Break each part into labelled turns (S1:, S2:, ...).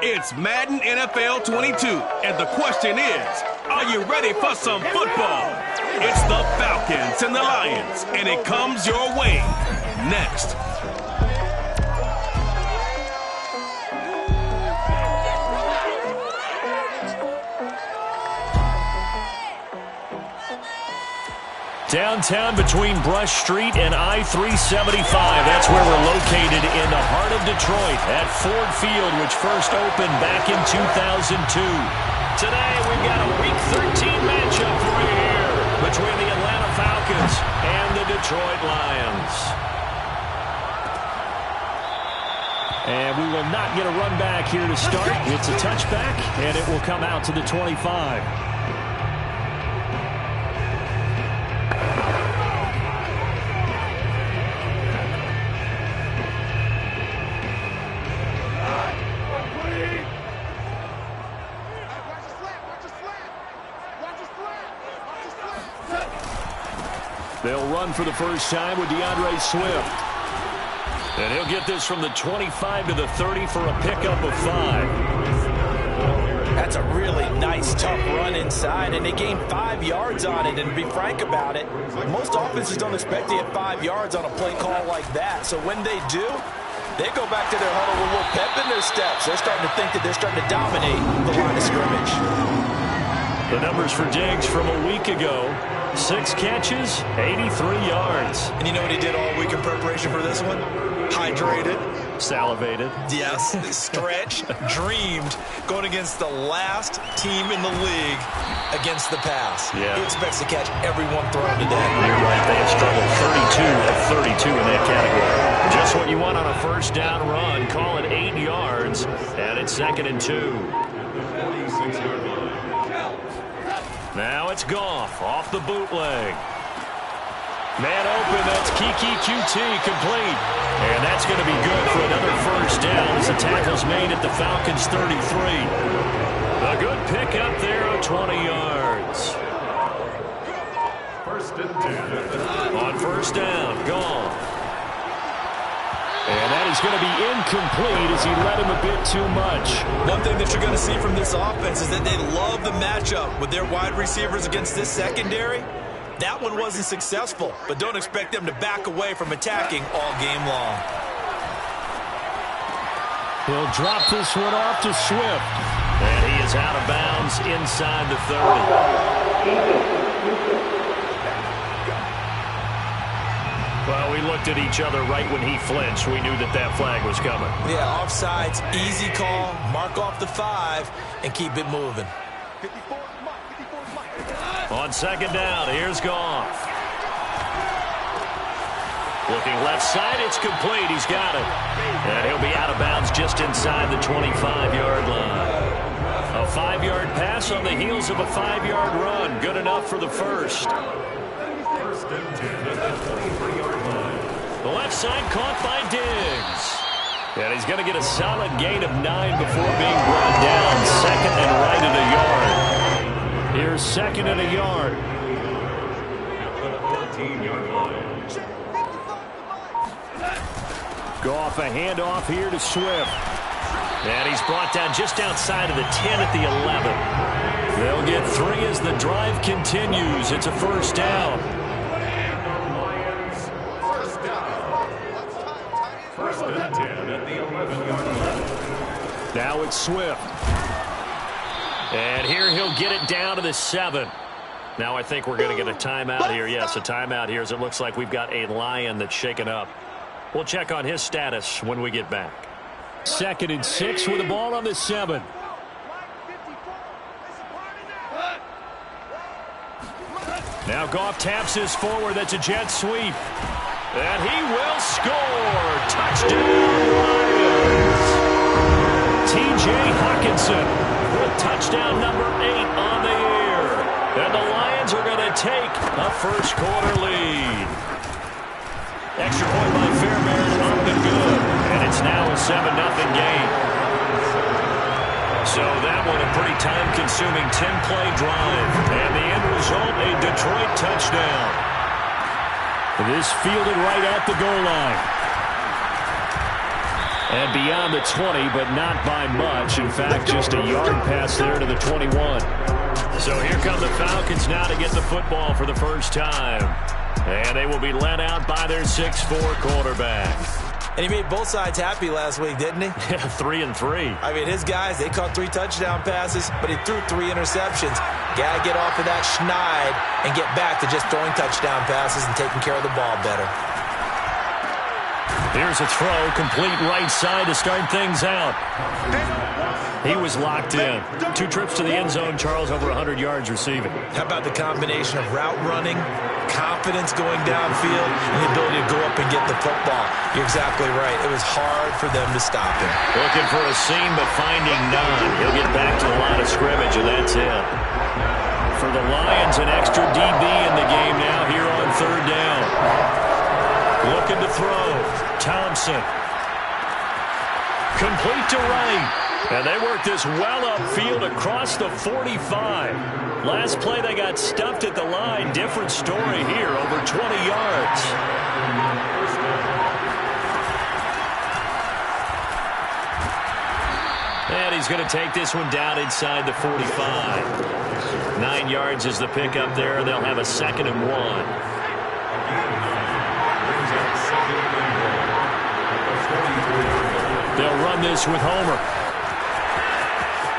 S1: It's Madden NFL 22, and the question is, are you ready for some football? It's the Falcons and the Lions, and it comes your way next.
S2: Downtown between Brush Street and I-375. That's where we're located in the heart of Detroit at Ford Field, which first opened back in 2002. Today, we've got a Week 13 matchup for you here between the Atlanta Falcons and the Detroit Lions. And we will not get a run back here to start. It's a touchback, and it will come out to the 25. They'll run for the first time with DeAndre Swift. And he'll get this from the 25 to the 30 for a pickup of 5.
S3: That's a really nice, tough run inside, and they gained 5 yards on it. And to be frank about it, most offenses don't expect to get 5 yards on a play call like that. So when they do, they go back to their huddle with a little pep in their steps. They're starting to think that they're starting to dominate the line of scrimmage.
S2: The numbers for Diggs from a week ago. 6 catches, 83 yards.
S3: And you know what he did all week in preparation for this one? Hydrated.
S2: Salivated.
S3: Yes, stretched, dreamed, going against the last team in the league against the pass.
S2: Yeah.
S3: He expects to catch everyone thrown today.
S2: You're right, they have struggled 32 of 32 in that category. Just what you want on a first down run. Call it 8 yards, and it's 2nd and 2. Now it's Goff off the bootleg. Man open, that's Kiki QT complete. And that's going to be good for another first down as the tackle's made at the Falcons' 33. A good pickup there of 20 yards. On first down, Goff. And that is going to be incomplete as he led him a bit too much.
S3: One thing that you're going to see from this offense is that they love the matchup with their wide receivers against this secondary. That one wasn't successful, but don't expect them to back away from attacking all game long.
S2: He'll drop this one off to Swift. And he is out of bounds inside the 30. Well, we looked at each other right when he flinched. We knew that that flag was coming.
S3: Yeah, offsides, easy call, mark off the 5, and keep it moving.
S2: On second down, here's Goff. Looking left side, it's complete. He's got it. And he'll be out of bounds just inside the 25-yard line. A 5-yard pass on the heels of a 5-yard run. Good enough for the first. The left side caught by Diggs. And he's going to get a solid gain of 9 before being brought down. 2nd and right at a yard. Here's 2nd and a yard. Goff a handoff here to Swift. And he's brought down just outside of the 10 at the 11. They'll get 3 as the drive continues. It's a first down. Now it's Swift. And here he'll get it down to the 7. Now I think we're going to get a timeout here. Yes, a timeout here as it looks like we've got a Lion that's shaken up. We'll check on his status when we get back. 2nd and 6 with the ball on the 7. Now Goff taps this forward. That's a jet sweep. And he will score. Touchdown, Lions. T.J. Hawkinson with touchdown number 8 on the year. And the Lions are going to take a first quarter lead. Extra point by Fairbairn up and good. And it's now a 7-0 game. So that one a pretty time-consuming 10-play drive. And the end result, a Detroit touchdown. This fielded right at the goal line. And beyond the 20, but not by much. In fact, just a yard pass there to the 21. So here come the Falcons now to get the football for the first time. And they will be led out by their 6'4 quarterback.
S3: And he made both sides happy last week, didn't he?
S2: Yeah, 3 and 3.
S3: I mean, his guys, they caught 3 touchdown passes, but he threw 3 interceptions. Got to get off of that schneid and get back to just throwing touchdown passes and taking care of the ball better.
S2: Here's a throw, complete right side to start things out. He was locked in. 2 trips to the end zone, Charles, over 100 yards receiving.
S3: How about the combination of route running, confidence going downfield, and the ability to go up and get the football? You're exactly right. It was hard for them to stop him.
S2: Looking for a seam, but finding none. He'll get back to the line of scrimmage, and that's it. For the Lions, an extra DB in the game now here on 3rd down. Looking to throw. Thompson. Complete to right. And they work this well upfield across the 45. Last play, they got stuffed at the line. Different story here, over 20 yards. And he's going to take this one down inside the 45. 9 yards is the pickup there. They'll have a 2nd and 1. They'll run this with Homer.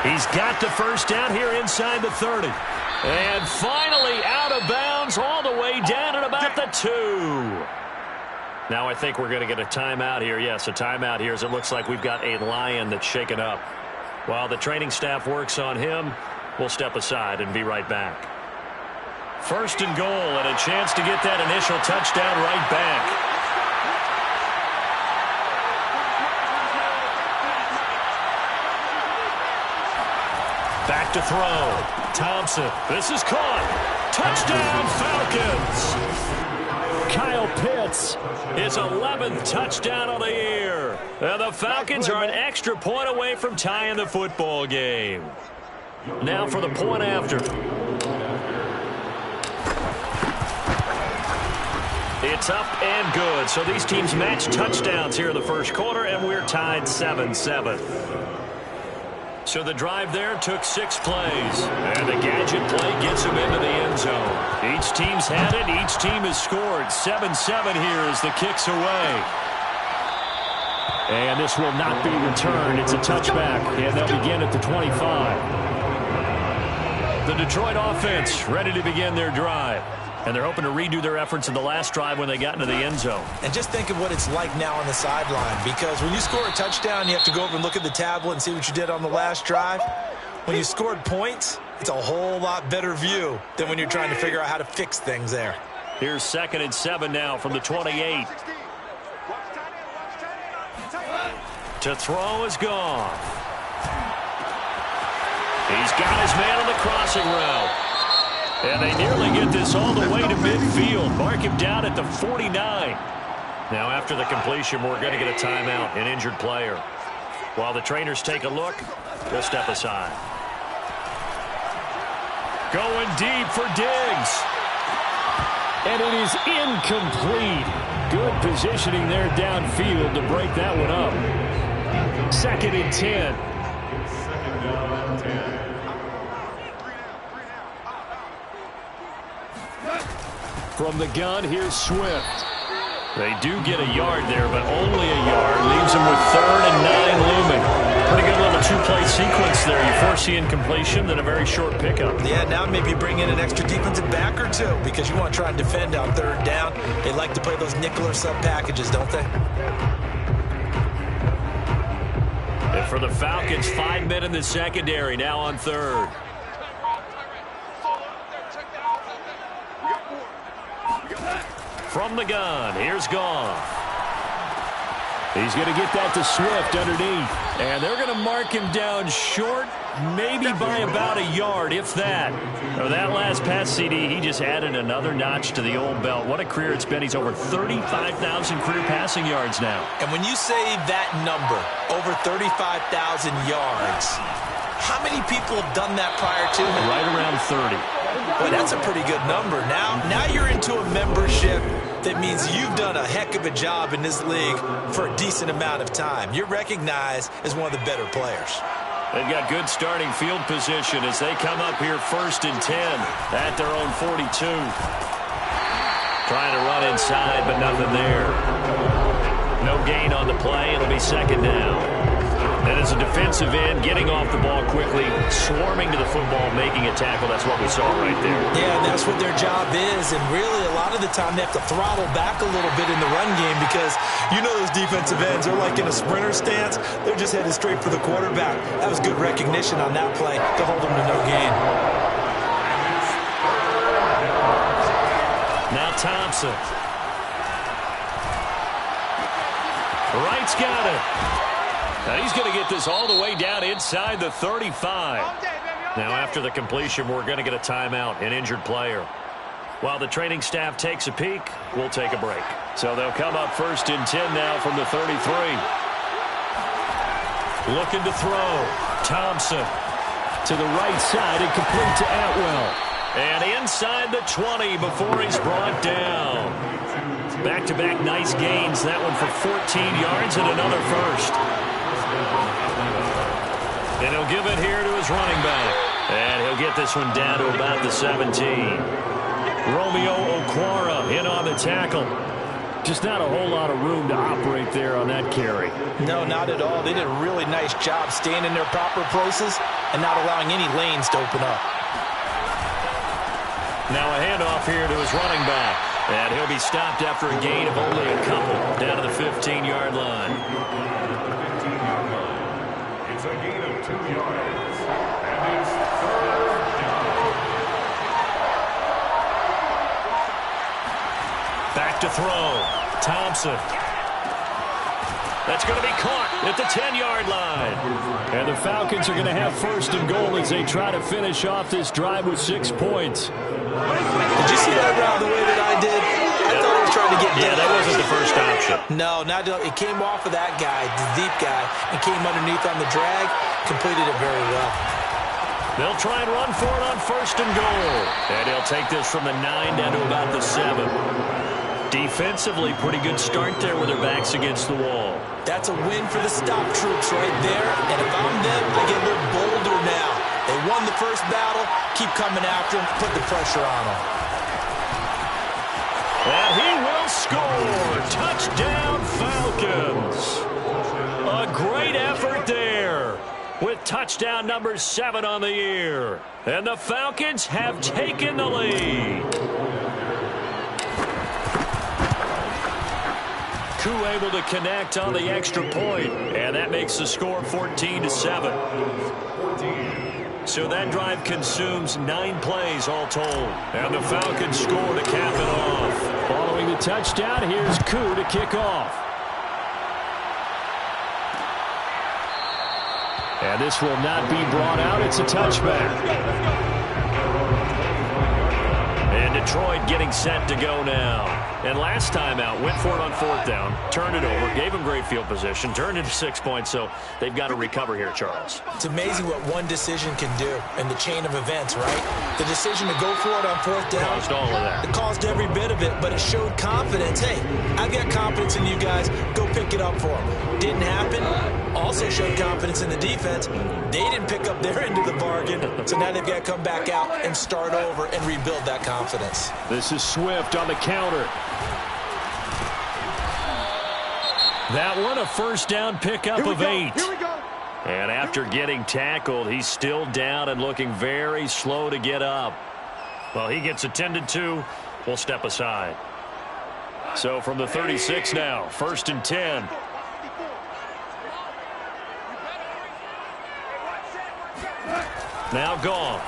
S2: He's got the first down here inside the 30. And finally out of bounds all the way down at about the 2. Now I think we're going to get a timeout here. Yes, a timeout here as it looks like we've got a Lion that's shaken up. While the training staff works on him, we'll step aside and be right back. 1st and goal and a chance to get that initial touchdown right back. Back to throw. Thompson. This is caught. Touchdown, Falcons. Kyle Pitts, his 11th touchdown of the year. And the Falcons are an extra point away from tying the football game. Now for the point after. It's up and good. So these teams match touchdowns here in the first quarter, and we're tied 7-7. So the drive there took 6 plays. And the gadget play gets them into the end zone. Each team's had it. Each team has scored. 7-7 here as the kick's away. And this will not be returned. It's a touchback. And they'll begin at the 25. The Detroit offense ready to begin their drive. And they're hoping to redo their efforts in the last drive when they got into the end zone. And just think of what it's like now on the sideline. Because when you score a touchdown, you have to go over and look at the tablet and see what you did on the last drive. When you scored points, it's a whole lot better view than when you're trying to figure out how to fix things there. Here's 2nd and 7 now from the 28. To throw is gone. He's got his man on the crossing route. And they nearly get this all the way to midfield. Mark him down at the 49. Now after the completion, we're going to get a timeout, an injured player. While the trainers take a look, we'll step aside. Going deep for Diggs. And it is incomplete. Good positioning there downfield to break that one up. 2nd and 10. From the gun, here's Swift. They do get a yard there, but only a yard. Leaves them with 3rd and 9 looming. Pretty good little 2-play sequence there. You force the incompletion, then a very short pickup. Yeah, now maybe bring in an extra defensive back or 2 because you want to try and defend on 3rd down. They like to play those nickel or sub packages, don't they? And for the Falcons, 5 men in the secondary now on 3rd. From the gun, here's Goff. He's going to get that to Swift underneath. And they're going to mark him down short, maybe by about a yard, if that. Or that last pass CD, he just added another notch to the old belt. What a career it's been. He's over 35,000 career passing yards now. And when you say that number, over 35,000 yards, how many people have done that prior to him? Right around 30. Boy, that's a pretty good number. Now you're into a membership
S3: that means you've done a heck of a job in this league for a decent amount of time. You're recognized as one of the better players.
S2: They've got good starting field position as they come up here 1st and 10 at their own 42. Trying to run inside, but nothing there. No gain on the play. It'll be 2nd down. And as a defensive end, getting off the ball quickly, swarming to the football, making a tackle. That's what we saw right there.
S3: Yeah, that's what their job is. And really, a lot of the time, they have to throttle back a little bit in the run game because you know those defensive ends are like in a sprinter stance. They're just headed straight for the quarterback. That was good recognition on that play to hold them to no gain.
S2: Now Thompson. Wright's got it. Now he's going to get this all the way down inside the 35. Now after the completion, we're going to get a timeout, an injured player. While the training staff takes a peek, we'll take a break. So they'll come up 1st and 10 now from the 33. Looking to throw. Thompson to the right side and complete to Atwell. And inside the 20 before he's brought down. Back-to-back nice gains. That one for 14 yards and another first. And he'll give it here to his running back. And he'll get this one down to about the 17. Romeo Okwara in on the tackle. Just not a whole lot of room to operate there on that carry.
S3: No, not at all. They did a really nice job staying in their proper places and not allowing any lanes to open up.
S2: Now a handoff here to his running back. And he'll be stopped after a gain of only a couple down to the 15-yard line.
S4: It's a gain of 2 yards. And it's 3rd down.
S2: Back to throw. Thompson. That's going to be caught at the 10-yard line. And the Falcons are going to have 1st and goal as they try to finish off this drive with 6 points.
S3: Did you see that route the way that I did? I thought he was trying to get
S2: Yeah, that wasn't the first option.
S3: No, not it came off of that guy, the deep guy, and came underneath on the drag. Completed it very well.
S2: They'll try and run for it on 1st and goal. And he'll take this from the 9 down to about the 7. Defensively, pretty good start there with their backs against the wall.
S3: That's a win for the stop troops right there. And if I'm them, I get a little bolder now. They won the first battle. Keep coming after them. Put the pressure on them.
S2: And he will score. Touchdown, Falcons. A great effort there with touchdown number 7 on the year. And the Falcons have taken the lead. Koo able to connect on the extra point, and that makes the score 14-7. So that drive consumes 9 plays all told. And the Falcons score to cap it off. Following the touchdown, here's Koo to kick off. And this will not be brought out. It's a touchback. And Detroit getting set to go now. And last time out, went for it on 4th down, turned it over, gave them great field position, turned into 6 points, so they've got to recover here, Charles.
S3: It's amazing what one decision can do in the chain of events, right? The decision to go for it on 4th down.
S2: Caused all of that.
S3: It caused every bit of it, but it showed confidence. Hey, I've got confidence in you guys. Go pick it up for them. Didn't happen. Also showed confidence in the defense. They didn't pick up their end of the bargain, so now they've got to come back out and start over and rebuild that confidence.
S2: This is Swift on the counter. That one a 1st down pickup of 8.
S4: Here we go.
S2: And after getting tackled, he's still down and looking very slow to get up. Well, he gets attended to. We'll step aside. So from the 36 now, 1st and 10. Now gone.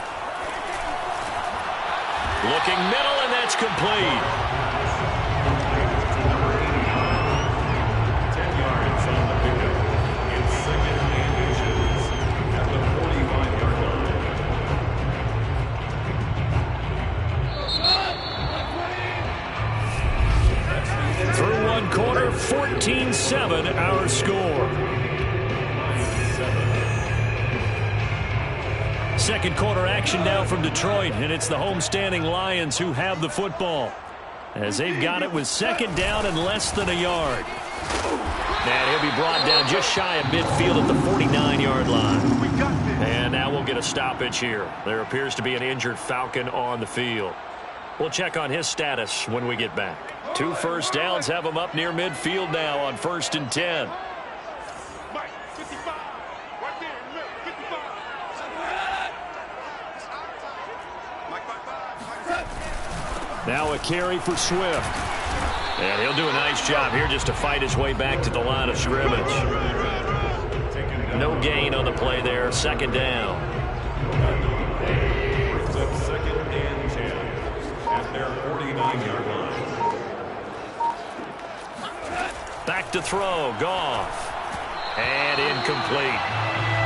S2: Looking middle, and that's complete.
S4: 10 yards on the pickup. It's 2nd and inches at the 45-yard line.
S2: Through one quarter, 14-7 our score. Second quarter action now from Detroit, and it's the homestanding Lions who have the football. as they've got it with second down and less than a yard. And he'll be brought down just shy of midfield at the 49-yard line. And now we'll get a stoppage here. There appears to be an injured Falcon on the field. We'll check on his status when we get back. 2 first downs have him up near midfield now on 1st and 10. Now a carry for Swift. And he'll do a nice job here just to fight his way back to the line of scrimmage. No gain on the play there. Second down.
S4: Brings up 2nd and 10 at their 49-yard line.
S2: Back to throw. Goff. And incomplete.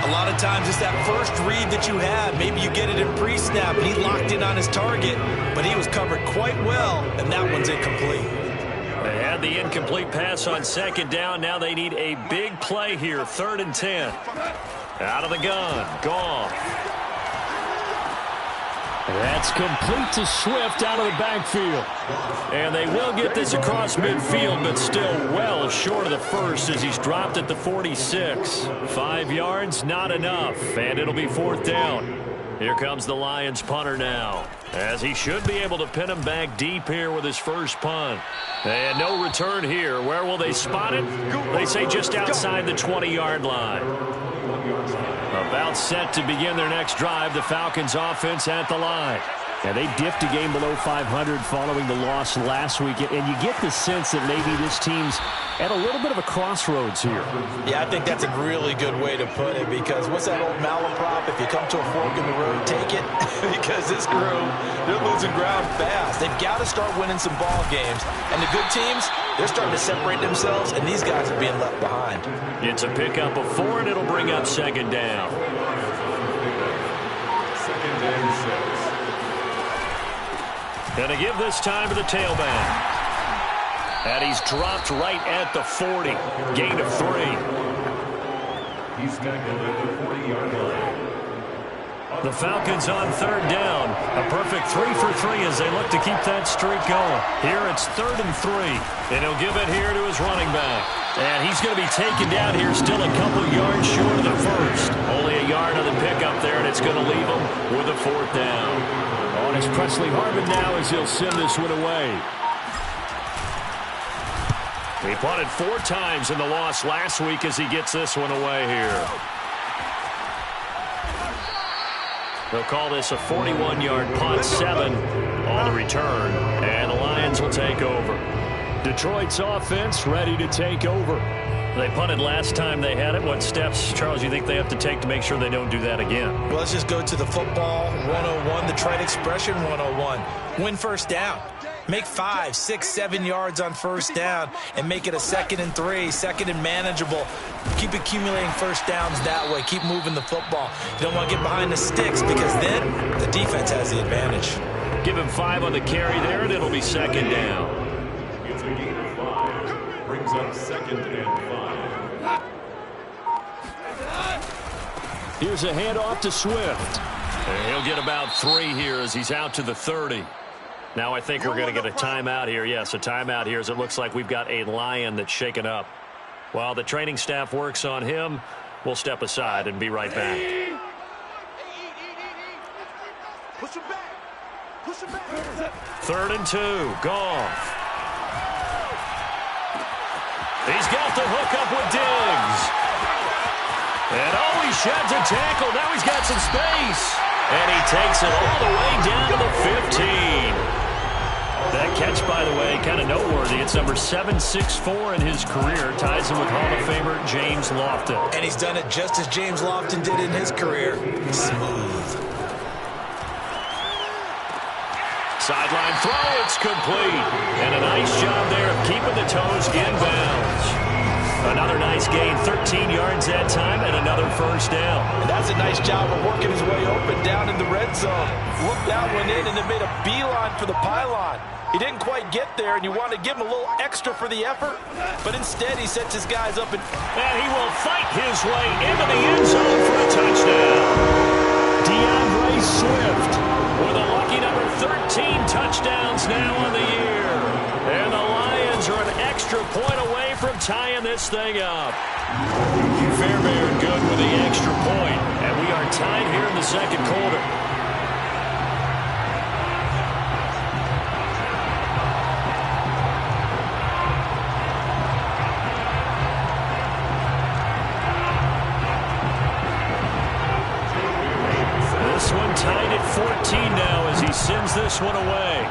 S3: A lot of times it's that first read that you have. Maybe you get it in pre-snap and he locked in on his target, but he was covered quite well, and that one's incomplete.
S2: They had the incomplete pass on second down. Now they need a big play here. 3rd and 10. Out of the gun. Goff. That's complete to Swift out of the backfield. And they will get this across midfield, but still well short of the first as he's dropped at the 46. 5 yards, not enough, and it'll be 4th down. Here comes the Lions punter now, as he should be able to pin him back deep here with his first punt. And no return here. Where will they spot it? They say just outside the 20-yard line. About set to begin their next drive, the Falcons offense at the line.
S5: Yeah, they dipped a game below 500 following the loss last week, and you get the sense that maybe this team's at a little bit of a crossroads here.
S3: Yeah, I think that's a really good way to put it, because what's that old malaprop? If you come to a fork in the road, take it. Because this crew, they're losing ground fast. They've got to start winning some ball games. And the good teams, they're starting to separate themselves, and these guys are being left behind.
S2: It's a pickup of 4, and it'll bring up second down.
S4: 2nd and 6.
S2: Going to give this time to the tailback. And he's dropped right at the 40. Gain of 3.
S4: He's tackled at the 40-yard line.
S2: The Falcons on 3rd down. A perfect 3 for 3 as they look to keep that streak going. Here it's 3rd and 3. And he'll give it here to his running back. And he's going to be taken down here still a couple yards short of the first. Only a yard on the pickup there, and it's going to leave him with a 4th down.
S5: On his Presley Harvin now as he'll send this one away.
S2: He punted 4 times in the loss last week as he gets this one away here. They'll call this a 41-yard punt, 7 on the return, and the Lions will take over.
S5: Detroit's offense ready to take over.
S2: They punted last time they had it. What steps, Charles, you think they have to take to make sure they don't do that again?
S3: Well, let's just go to the football 101, the trite expression 101. Win first down. Make 5, 6, 7 yards on first down and make it a 2nd and 3, 2nd and manageable. Keep accumulating first downs that way. Keep moving the football. You don't want to get behind the sticks, because then the defense has the advantage.
S2: Give him 5 on the carry there, and it'll be second down.
S4: It's a gain of 5. Brings up 2nd and 5.
S5: Here's a handoff to Swift.
S2: And he'll get about 3 here as he's out to the 30. Now I think we're going to get a timeout here. Yes, a timeout here as it looks like we've got a Lion that's shaken up. While the training staff works on him, we'll step aside and be right back.
S6: Push him back. Push him back.
S2: 3rd and 2. Goff. He's got the hook up with Diggs. And he sheds a tackle. Now he's got some space. And he takes it all the way down to the 15. That catch, by the way, kind of noteworthy. It's number 764 in his career. Ties him with Hall of Famer James Lofton.
S3: And he's done it just as James Lofton did in his career. Smooth.
S2: Sideline throw, it's complete. And a nice job there of keeping the toes inbounds. Another nice gain, 13 yards that time, and another first down.
S3: And that's a nice job of working his way open down in the red zone. Looked that one in and then made a beeline for the pylon. He didn't quite get there, and you want to give him a little extra for the effort, but instead he sets his guys up. And
S2: he will fight his way into the end zone for a touchdown.
S5: DeAndre Swift
S2: with a lucky number 13 touchdowns now on the year. And the Lions are an extra point away from tying this thing up. Fairbairn good with the extra point. And we are tied here in the second quarter. This one tied at 14 now as he sends this one away.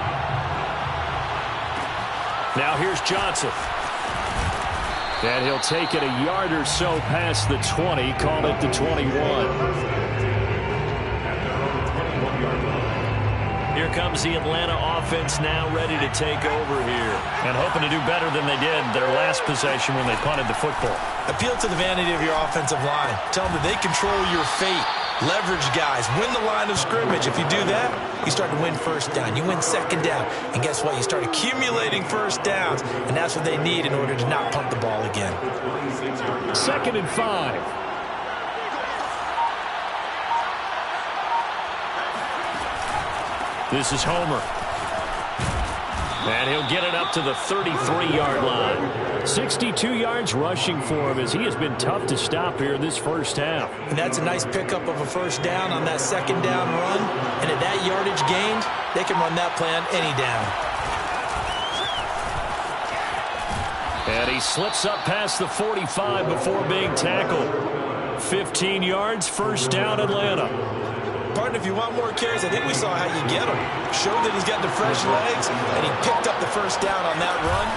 S2: Now here's Johnson. And he'll take it a yard or so past the 20, call it the 21. Here comes the Atlanta offense now ready to take over here. And hoping to do better than they did their last possession when they punted the football.
S3: Appeal to the vanity of your offensive line. Tell them that they control your fate. Leverage guys. Win the line of scrimmage. If you do that, you start to win first down. You win second down. And guess what? You start accumulating first downs. And that's what they need in order to not punt the ball again.
S2: 2nd and 5. This is Homer. And he'll get it up to the 33-yard line. 62 yards rushing for him as he has been tough to stop here this first half.
S3: And that's a nice pickup of a first down on that second down run. And at that yardage gained, they can run that play on any down.
S2: And he slips up past the 45 before being tackled. 15 yards, first down Atlanta.
S3: Partner, if you want more carries, I think we saw how you get him. Showed that he's got the fresh legs, and he picked up the first down on that run.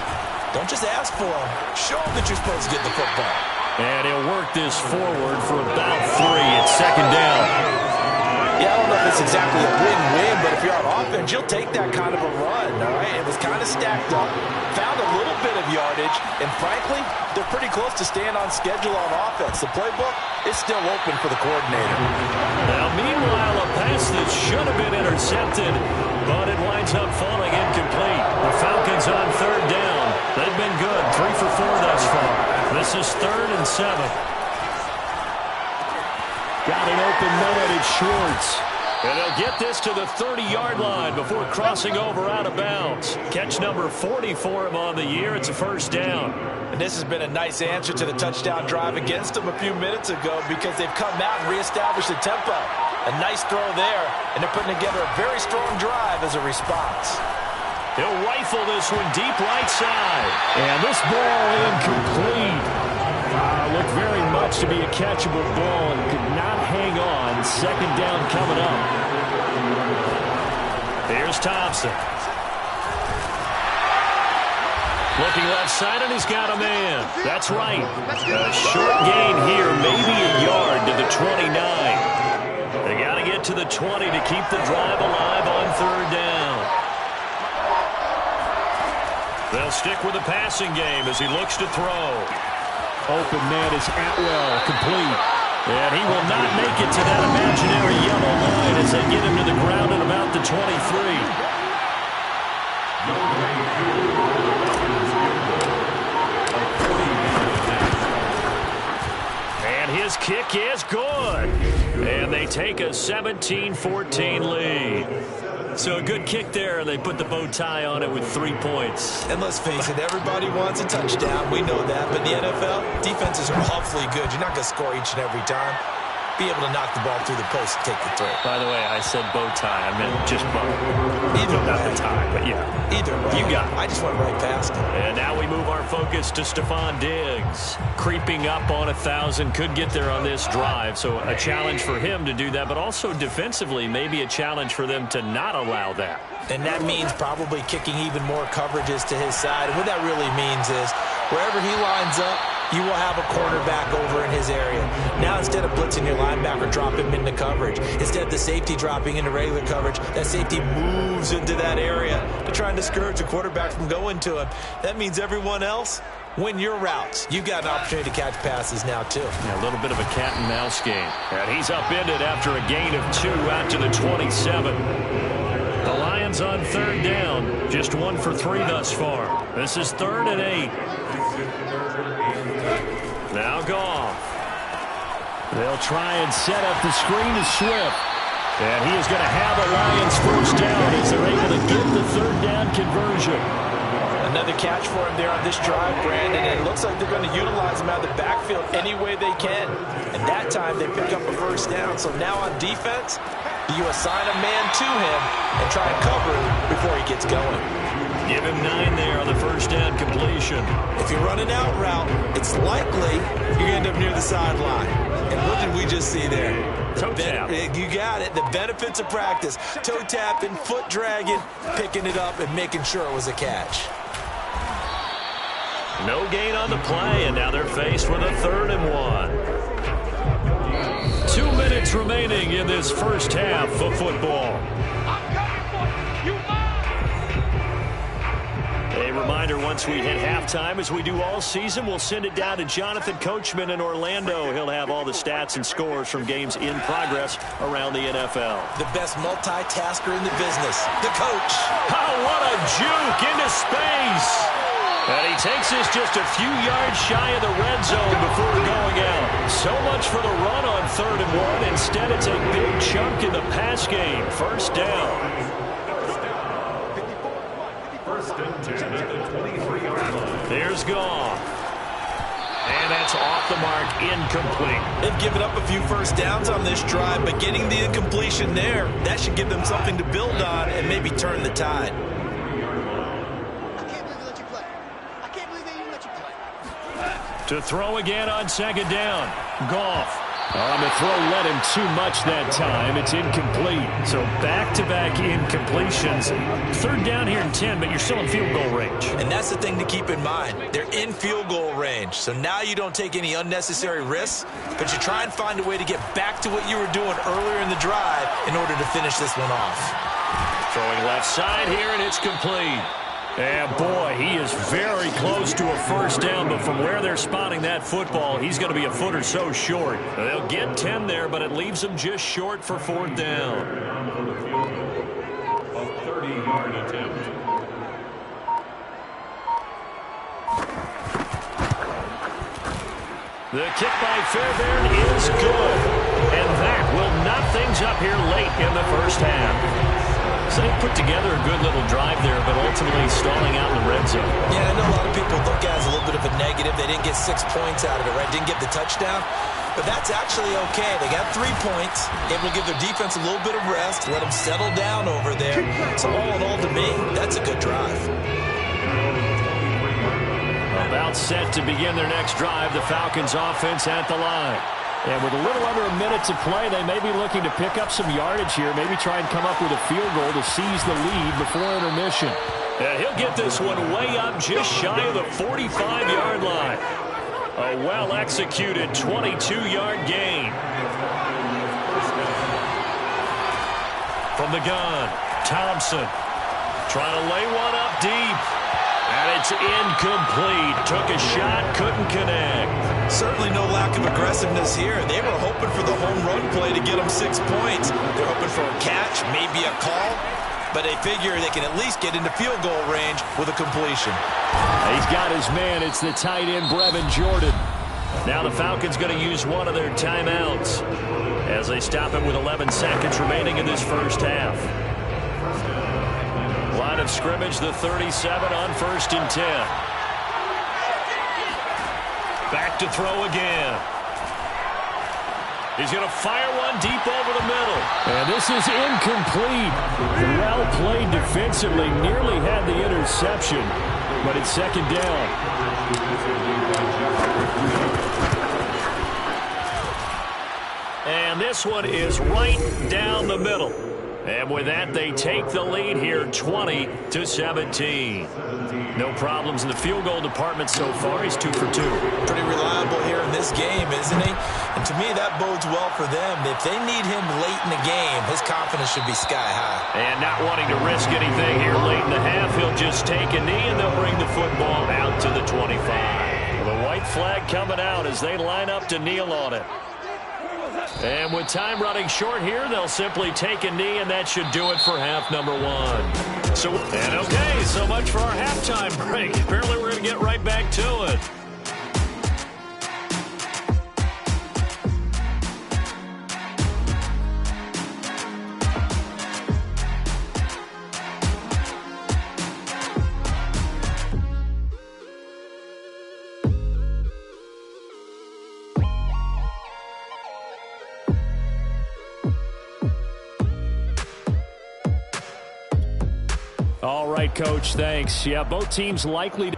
S3: Don't just ask for him. Show him that you're supposed to get the football.
S2: And he'll work this forward for about 3 at second down.
S3: Yeah, I don't know if it's exactly a win-win, but if you're on offense, you'll take that kind of a run, all right? It was kind of stacked up, found a little bit of yardage, and frankly, they're pretty close to staying on schedule on offense. The playbook is still open for the coordinator.
S2: Now, meanwhile, a pass that should have been intercepted, but it winds up falling incomplete. The Falcons on third down. They've been good, 3 for 4 thus far. This is 3rd and 7.
S5: Got an open man, it's Schwartz.
S2: And he'll get this to the 30-yard line before crossing over out of bounds. Catch number 40 for him on the year. It's a first down.
S3: And this has been a nice answer to the touchdown drive against them a few minutes ago because they've come out and reestablished the tempo. A nice throw there, and they're putting together a very strong drive as a response.
S2: He'll rifle this one deep right side.
S5: And this ball incomplete. Looked very much to be a catchable ball and could not hang on. Second down coming up.
S2: Here's Thompson. Looking left side, and he's got a man. That's right. A short gain here, maybe a yard to the 29. They got to get to the 20 to keep the drive alive on third down. They'll stick with the passing game as he looks to throw.
S5: Open man is Atwell, complete.
S2: And he will not make it to that imaginary yellow line as they get him to the ground at about the 23. And his kick is good. And they take a 17-14 lead. So a good kick there, and they put the bow tie on it with 3 points.
S3: And let's face it, everybody wants a touchdown. We know that. But in the NFL, defenses are awfully good. You're not going to score each and every time. Be able to knock the ball through the post and take the throw.
S2: By the way, I said bow tie. I meant just bow.
S3: Either way.
S2: Not the tie, but yeah.
S3: Either way.
S2: You got it.
S3: I just went right past it.
S2: And now we move our focus to Stephon Diggs. Creeping up on 1,000. Could get there on this drive. So a challenge for him to do that, but also defensively, maybe a challenge for them to not allow that.
S3: And that means probably kicking even more coverages to his side. And what that really means is wherever he lines up, you will have a cornerback over in his area. Now, instead of blitzing your linebacker, drop him into coverage. Instead of the safety dropping into regular coverage, that safety moves into that area to try and discourage the quarterback from going to him. That means everyone else, win your routes. You've got an opportunity to catch passes now, too.
S2: Yeah, a little bit of a cat and mouse game. And he's upended after a gain of 2 out to the 27. The Lions on third down. Just 1 for 3 thus far. This is 3rd and 8. Now Goff.
S5: They'll try and set up the screen to Swift. And he is going to have a Lions first down as they're able to get the third down conversion.
S3: Another catch for him there on this drive, Brandon, and it looks like they're going to utilize him out of the backfield any way they can. And that time they pick up a first down. So now on defense, you assign a man to him and try and cover him before he gets going.
S2: Give him 9 there on the first down completion.
S3: If you run an out route, it's likely you end up near the sideline. And what did we just see there?
S2: Toe tap.
S3: You got it. The benefits of practice. Toe tapping, foot dragging, picking it up, and making sure it was a catch.
S2: No gain on the play, and now they're faced with a 3rd and 1. 2 minutes remaining in this first half of football. A reminder, once we hit halftime, as we do all season, we'll send it down to Jonathan Coachman in Orlando. He'll have all the stats and scores from games in progress around the NFL.
S3: The best multitasker in the business, the coach.
S2: Oh, what a juke into space. And he takes this just a few yards shy of the red zone before going out. So much for the run on 3rd and 1. Instead, it's a big chunk in the pass game. First down.
S4: First and 10 at the 23-yard line.
S2: There's Goff. And that's off the mark, incomplete.
S3: They've given up a few first downs on this drive, but getting the incompletion there, that should give them something to build on and maybe turn the tide.
S2: To throw again on 2nd down. Goff. The throw led him too much that time. It's incomplete. So back-to-back incompletions. 3rd down here in 10, but you're still in field goal range.
S3: And that's the thing to keep in mind. They're in field goal range. So now you don't take any unnecessary risks, but you try and find a way to get back to what you were doing earlier in the drive in order to finish this one off.
S2: Throwing left side here, and it's complete. And boy, he is very close to a first down, but from where they're spotting that football, he's going to be a foot or so short. They'll get 10 there, but it leaves them just short for 4th down.
S4: A 30-yard attempt.
S2: The kick by Fairbairn is good. And that will knot things up here late in the first half. So they put together a good little drive there, but ultimately stalling out in the red zone.
S3: Yeah, I know a lot of people look at it as a little bit of a negative. They didn't get 6 points out of it, right? Didn't get the touchdown. But that's actually okay. They got 3 points. Able to give their defense a little bit of rest, let them settle down over there. So all in all, to me, that's a good drive.
S2: About set to begin their next drive, the Falcons offense at the line. And with a little under a minute to play, they may be looking to pick up some yardage here, maybe try and come up with a field goal to seize the lead before intermission. And he'll get this one way up just shy of the 45-yard line. A well-executed 22-yard gain. From the gun, Thompson trying to lay one up deep. And it's incomplete. Took a shot, couldn't connect.
S3: Certainly no lack of aggressiveness here. They were hoping for the home run play to get them 6 points. They're hoping for a catch, maybe a call, but they figure they can at least get into field goal range with a completion.
S2: He's got his man. It's the tight end, Brevin Jordan. Now the Falcons going to use one of their timeouts as they stop it with 11 seconds remaining in this first half. Line of scrimmage, the 37 on 1st and 10. Back to throw again. He's going to fire one deep over the middle. And this is incomplete. Well played defensively. Nearly had the interception, but it's 2nd down. And this one is right down the middle. And with that, they take the lead here 20-17. No problems in the field goal department so far. He's 2 for 2.
S3: Pretty reliable here in this game, isn't he? And to me, that bodes well for them. If they need him late in the game, his confidence should be sky high.
S2: And not wanting to risk anything here late in the half, he'll just take a knee, and they'll bring the football out to the 25. The white flag coming out as they line up to kneel on it. And with time running short here, they'll simply take a knee, and that should do it for half number 1. So much for our halftime break. Apparently we're going to get right back to it.
S5: right, Coach. Thanks. Yeah, both teams likely to...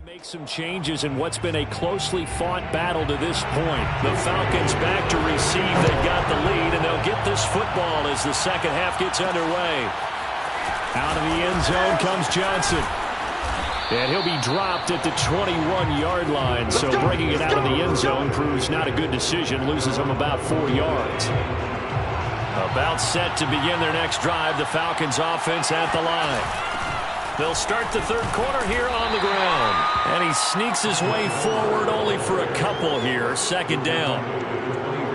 S5: Make some changes in what's been a closely fought battle to this point. The Falcons back to receive. They've got the lead, and they'll get this football as the second half gets underway. Out of the end zone comes Johnson. And he'll be dropped at the 21-yard line. So bringing it out of the end zone proves not a good decision. Loses him about 4 yards. About set to begin their next drive. The Falcons offense at the line. They'll start the third quarter here on the ground. And he sneaks his way forward only for a couple here. Second down.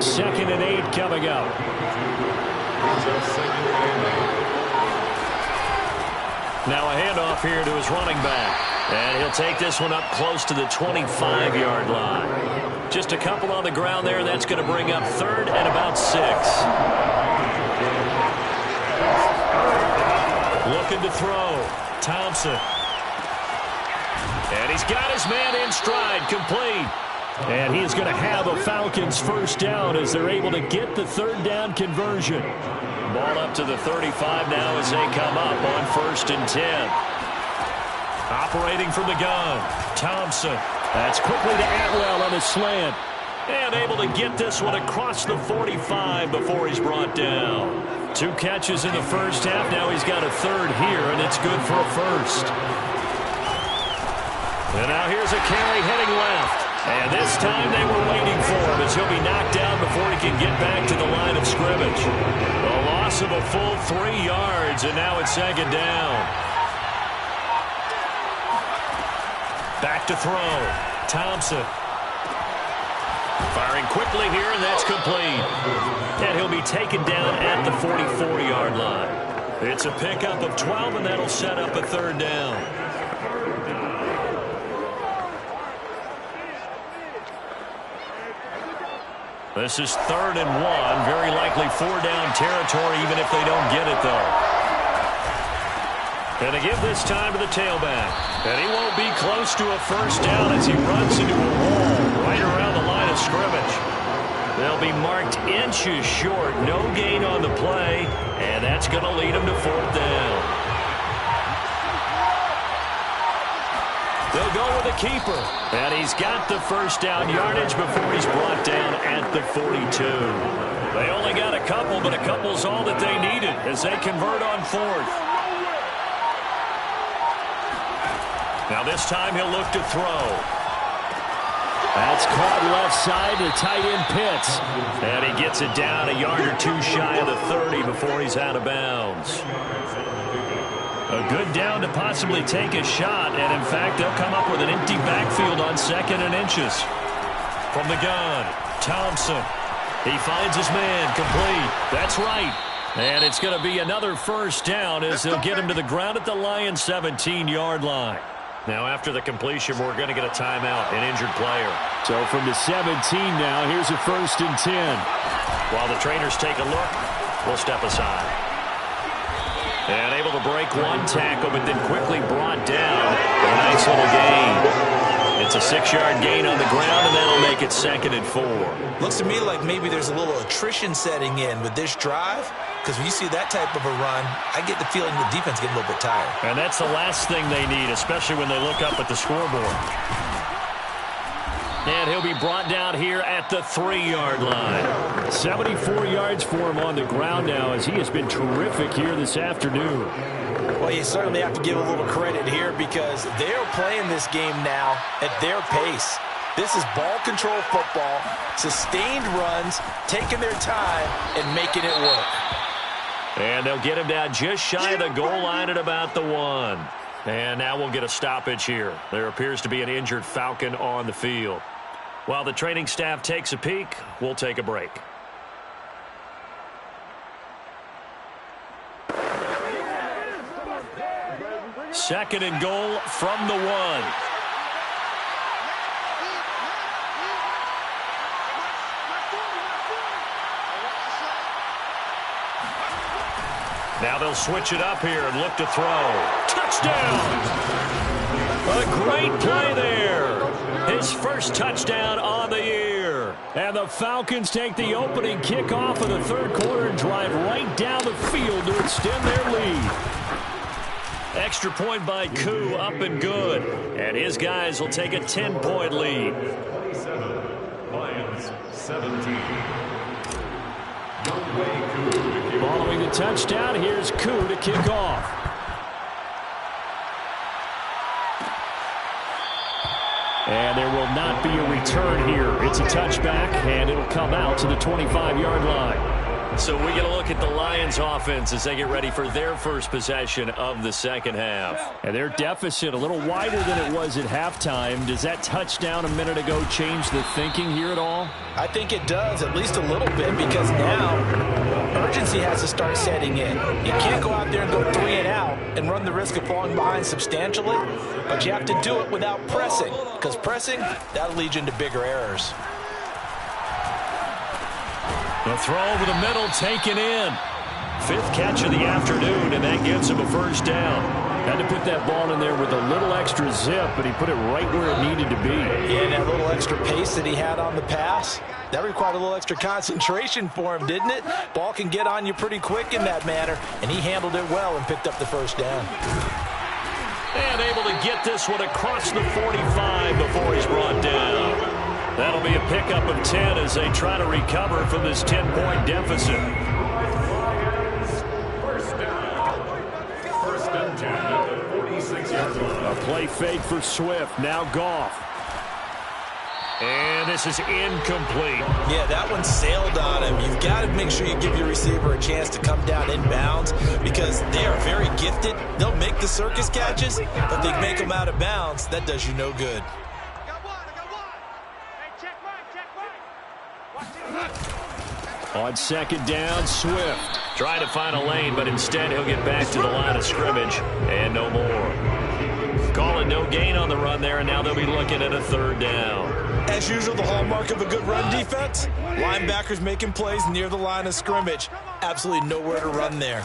S5: 2nd and 8 coming up. Now a handoff here to his running back. And he'll take this one up close to the 25-yard line. Just a couple on the ground there. That's going to bring up 3rd and about 6. Looking to throw. Thompson. And he's got his man in stride, complete. And he's going to have a Falcons first down as they're able to get the 3rd down conversion. Ball up to the 35 now as they come up on 1st and 10. Operating from the gun, Thompson. That's quickly to Atwell on the slant. And able to get this one across the 45 before he's brought down. 2 catches in the first half. Now he's got a 3rd here, and it's good for a 1st. And now here's a carry heading left. And this time they were waiting for him as he'll be knocked down before he can get back to the line of scrimmage. A loss of a full 3 yards, and now it's 2nd down. Back to throw. Thompson. Firing quickly here, and that's complete. And he'll be taken down at the 44-yard line. It's a pickup of 12, and that'll set up a 3rd down. This is 3rd and 1. Very likely 4-down territory, even if they don't get it, though. And to give this time to the tailback. And he won't be close to a first down as he runs into a wall right around the line of scrimmage. They'll be marked inches short. No gain on the play, and that's going to lead them to 4th down. They'll go with a keeper. And he's got the first down yardage before he's brought down at the 42. They only got a couple, but a couple's all that they needed as they convert on fourth. Now this time he'll look to throw. That's caught left side to tight end Pitts. And he gets it down a yard or two shy of the 30 before he's out of bounds. A good down to possibly take a shot, and in fact, they'll come up with an empty backfield on 2nd and inches. From the gun, Thompson. He finds his man, complete. That's right. And it's going to be another first down as they'll get him to the ground at the Lions' 17-yard line. Now, after the completion, we're going to get a timeout, an injured player.
S2: So from the 17 now, here's a 1st and 10.
S5: While the trainers take a look, we'll step aside. And able to break one tackle, but then quickly brought down. A nice little gain. It's a 6-yard gain on the ground, and that'll make it 2nd and 4.
S3: Looks to me like maybe there's a little attrition setting in with this drive, because when you see that type of a run, I get the feeling the defense getting a little bit tired.
S5: And that's the last thing they need, especially when they look up at the scoreboard. And he'll be brought down here at the 3-yard line.
S2: 74 yards for him on the ground now as he has been terrific here this afternoon.
S3: Well, you certainly have to give a little credit here because they're playing this game now at their pace. This is ball control football, sustained runs, taking their time, and making it work.
S5: And they'll get him down just shy of the goal line at about the 1. And now we'll get a stoppage here. There appears to be an injured Falcon on the field. While the training staff takes a peek, we'll take a break. Second and goal from the 1. Now they'll switch it up here and look to throw. Touchdown! A great play there. His first touchdown on the year.
S2: And the Falcons take the opening kickoff of the 3rd quarter and drive right down the field to extend their lead.
S5: Extra point by Koo, up and good. And his guys will take a 10-point lead.
S4: 27, Lions 17.
S2: Following the touchdown, here's Koo to kick off. And there will not be a return here. It's a touchback, and it'll come out to the 25-yard line.
S5: So we get a look at the Lions offense as they get ready for their first possession of the second half.
S2: And their deficit a little wider than it was at halftime. Does that touchdown a minute ago change the thinking here at all?
S3: I think it does, at least a little bit, because now urgency has to start setting in. You can't go out there and go 3 and out and run the risk of falling behind substantially, but you have to do it without pressing, because pressing, that'll lead you into bigger errors.
S5: The throw over the middle taken in. 5th catch of the afternoon, and that gives him a first down.
S2: Had to put that ball in there with a little extra zip, but he put it right where it needed to be.
S3: Yeah, and that little extra pace that he had on the pass, that required a little extra concentration for him, didn't it? Ball can get on you pretty quick in that manner, and he handled it well and picked up the first down.
S5: And able to get this one across the 45 before he's brought down. That'll be a pickup of 10 as they try to recover from this 10-point deficit.
S4: First and 10 at the 46-yard line.
S2: A play fake for Swift. Now Goff.
S5: And this is incomplete.
S3: Yeah, that one sailed on him. You've got to make sure you give your receiver a chance to come down inbounds because they are very gifted. They'll make the circus catches, but they make them out of bounds. That does you no good.
S2: On second down, Swift.
S5: Trying to find a lane, but instead he'll get back to the line of scrimmage and no more. Call it no gain on the run there, and now they'll be looking at a 3rd down.
S3: As usual, the hallmark of a good run defense, linebackers making plays near the line of scrimmage. Absolutely nowhere to run there.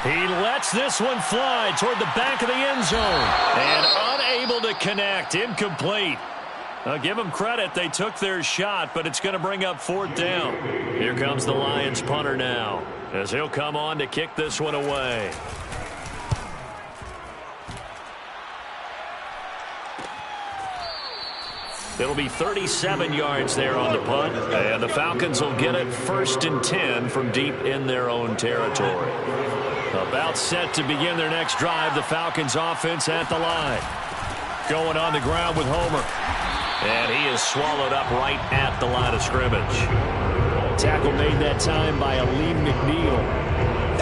S5: He lets this one fly toward the back of the end zone. And unable to connect. Incomplete. I'll give them credit. They took their shot, but it's going to bring up 4th down. Here comes the Lions punter now as he'll come on to kick this one away. It'll be 37 yards there on the punt, and the Falcons will get it 1st and 10 from deep in their own territory. About set to begin their next drive, the Falcons offense at the line. Going on the ground with Homer. And he is swallowed up right at the line of scrimmage. Tackle made that time by Aleem McNeil.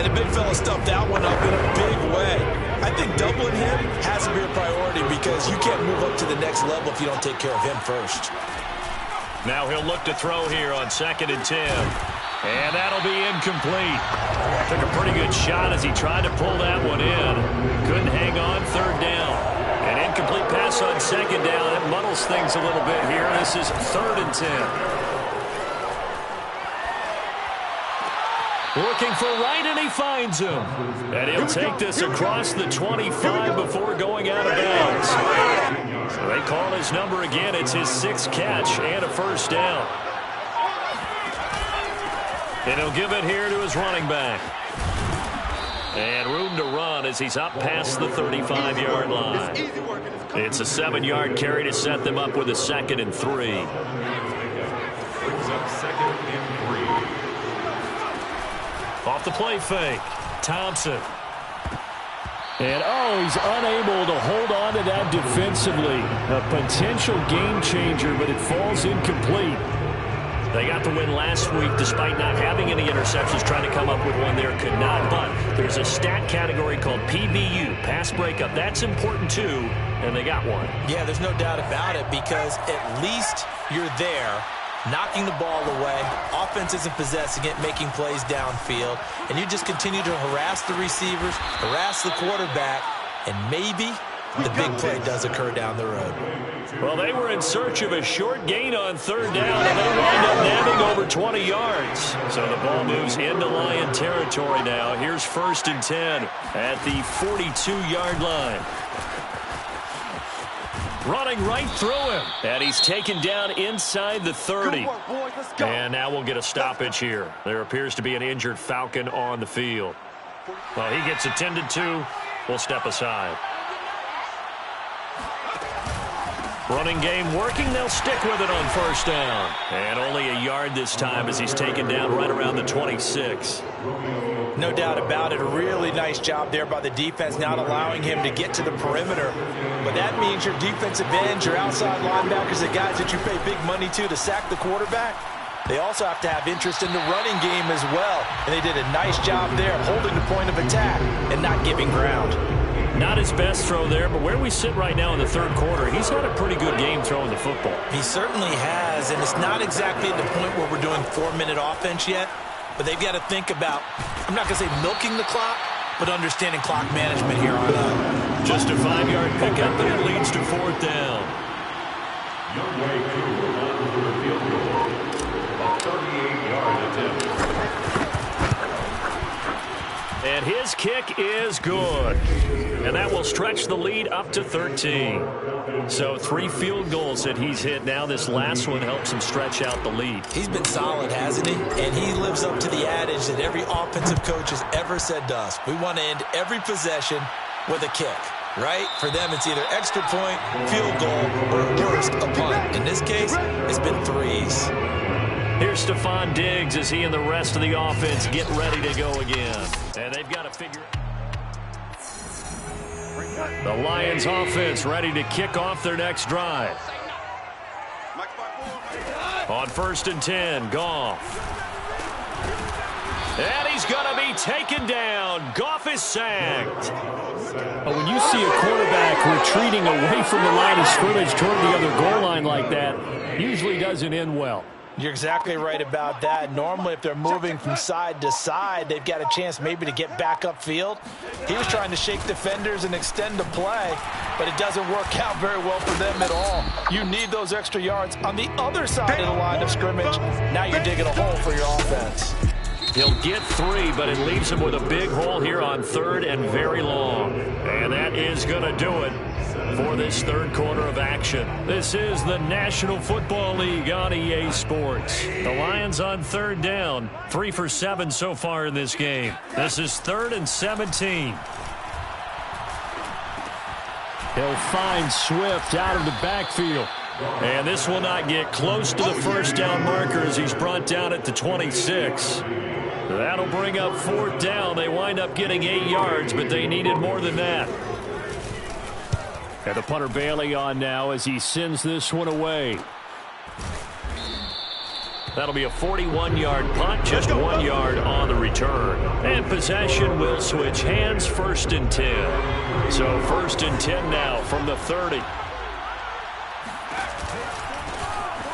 S3: And the big fella stuffed that one up in a big way. I think doubling him has to be a priority because you can't move up to the next level if you don't take care of him first.
S5: Now he'll look to throw here on 2nd and 10. And that'll be incomplete. Took a pretty good shot as he tried to pull that one in. Couldn't hang on 3rd down. An incomplete pass on 2nd down. It muddles things a little bit here. This is 3rd and 10. Looking for Wright, and he finds him. And he'll take this across the 25 before going out of bounds. So they call his number again. It's his 6th catch and a 1st down. And he'll give it here to his running back. And room to run as he's up past the 35-yard line. It's a 7-yard carry to set them up with a 2nd and 3.
S4: Brings up 2nd and 3.
S5: Off the play fake, Thompson. And, he's unable to hold on to that defensively. A potential game changer, but it falls incomplete. They got the win last week despite not having any interceptions. Trying to come up with one there, could not. But there's a stat category called PBU, pass breakup. That's important, too, and they got one.
S3: Yeah, there's no doubt about it because at least you're there, knocking the ball away. Offense isn't possessing it, making plays downfield. And you just continue to harass the receivers, harass the quarterback, and maybe the big play does occur down the road.
S5: Well, they were in search of a short gain on 3rd down, and they wind up nabbing over 20 yards. So the ball moves into Lion territory now. Here's 1st and 10 at the 42-yard line. Running right through him. And he's taken down inside the 30. And now we'll get a stoppage here. There appears to be an injured Falcon on the field. Well, he gets attended to. We'll step aside. Running game working. They'll stick with it on 1st down. And only a yard this time as he's taken down right around the 26.
S3: No doubt about it. A really nice job there by the defense, not allowing him to get to the perimeter. But that means your defensive ends, your outside linebackers, the guys that you pay big money to sack the quarterback, they also have to have interest in the running game as well. And they did a nice job there holding the point of attack and not giving ground.
S5: Not his best throw there, but where we sit right now in the 3rd quarter, he's had a pretty good game throwing the football.
S3: He certainly has, and it's not exactly at the point where we're doing 4-minute offense yet. But they've got to think about, I'm not going to say milking the clock, but understanding clock management here on out.
S5: Just a 5-yard pickup, and it leads to 4th down.
S4: Young Way on for the field goal. A 38-yard attempt.
S5: And his kick is good. And that will stretch the lead up to 13. So 3 field goals that he's hit. Now this last one helps him stretch out the lead.
S3: He's been solid, hasn't he? And he lives up to the adage that every offensive coach has ever said to us. We want to end every possession with a kick, right? For them, it's either extra point, field goal, or worst, a punt. In this case, it's been 3s.
S5: Here's Stephon Diggs as he and the rest of the offense get ready to go again. And they've got to figure it. The Lions offense ready to kick off their next drive. On 1st and 10, Goff. And he's going to be taken down. Goff is sacked.
S2: When you see a quarterback retreating away from the line of scrimmage toward the other goal line like that, usually doesn't end well.
S3: You're exactly right about that. Normally, if they're moving from side to side, they've got a chance maybe to get back upfield. He was trying to shake defenders and extend the play, but it doesn't work out very well for them at all. You need those extra yards on the other side of the line of scrimmage. Now you're digging a hole for your offense.
S5: He'll get 3, but it leaves him with a big hole here on 3rd and very long. And that is going to do it for this 3rd quarter of action. This is the National Football League on EA Sports. The Lions on 3rd down, 3 for 7 so far in this game. This is 3rd and 17.
S2: He'll find Swift out of the backfield.
S5: And this will not get close to the first down marker as he's brought down at the 26. That'll bring up 4th down. They wind up getting 8 yards, but they needed more than that. And the punter Bailey on now as he sends this one away. That'll be a 41-yard punt, just 1 yard on the return. And possession will switch hands, 1st and 10. So 1st and 10 now from the 30.